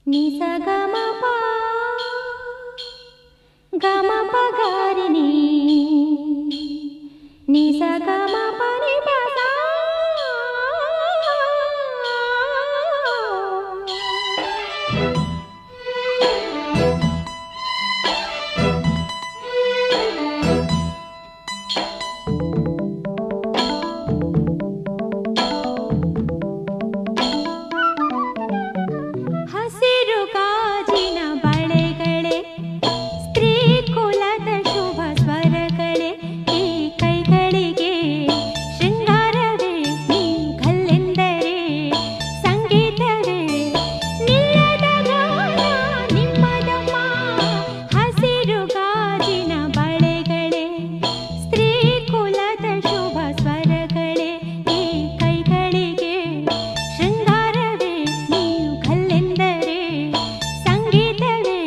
ನಿ ಸ ಗ ಮ ಪ ಗ ಮ ಪ ಗ ರಿ ನಿ ನಿ ಸ ಗ ಮ ಪ ನಿ ಪ ಸ ಹಸಿರು ಗಾಜಿನ ಬಳೆಗಳೇ ಸ್ತ್ರೀ ಕುಲದ ಶುಭ ಸ್ವರಗಳೇ ಈ ಕೈಗಳಿಗೆ ಶೃಂಗಾರವೇ ನೀ ಕಲ್ಲೆಂದರೆ ಸಂಗೀತವೇ ನಿಲ್ಲದ ಗಾನ ನಿಮ್ಮದಮ್ಮ ಹಸಿರು ಗಾಜಿನ ಬಳೆಗಳೇ ಸ್ತ್ರೀ ಕುಲದ ಶುಭ ಸ್ವರಗಳೇ ಈ ಕೈಗಳಿಗೆ ಶೃಂಗಾರವೇ ನೀವು ಕಲ್ಲೆಂದರೆ ಸಂಗೀತವೇ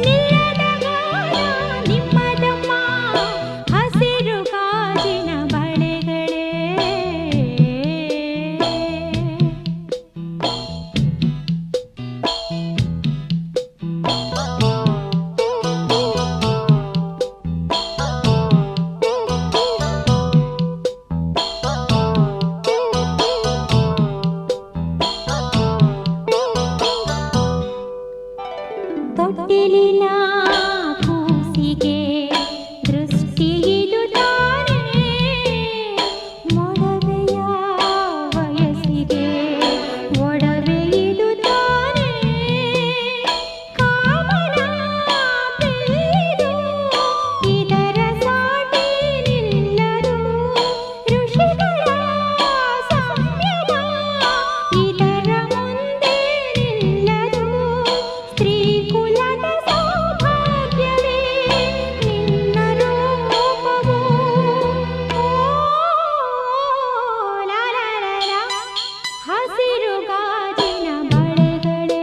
ನಿಲ್ಲದ ಗಾನ ನಿಮ್ಮದಮ್ಮ ಹಸಿರು ಗಾಜಿನ ಬಳೆಗಳೇ ತೊಟ್ಟಿಲಿನ ಕೂಸಿಗೆ ದೃಷ್ಟಿಯಿದು ತಾನೇ ಮೊಡವೆಯ ವಯಸ್ಸಿಗೆ ಒಡವೆಯಿದು ತಾನೇ ಕಾಮನ ಬಿಲ್ಲು ಇದರ ಸಾಟಿ ನಿಲ್ಲದು ಋಷಿಗಳ ಸಂಯಮ ಇದರ ಮುಂದೆ ನಿಲ್ಲದು ಸ್ತ್ರೀ ಕುಲದ ಸೌಭಾಗ್ಯವೇ ನಿನ್ನ ರೂಪವು ಲಾ ಲಾ ಲಾ ಲಾ. ಹಸಿರು ಗಾಜಿನ ಬಳೆಗಳೇ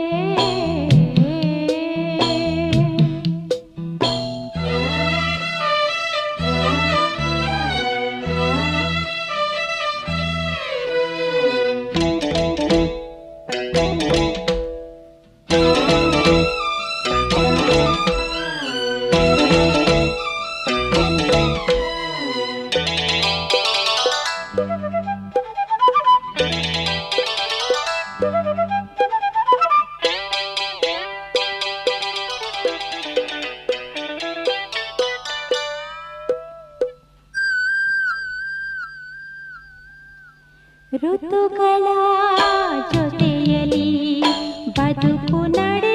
ಋತುಗಳ ಜೊತೆಯಲ್ಲಿ ಬದುಕು ನಡೆ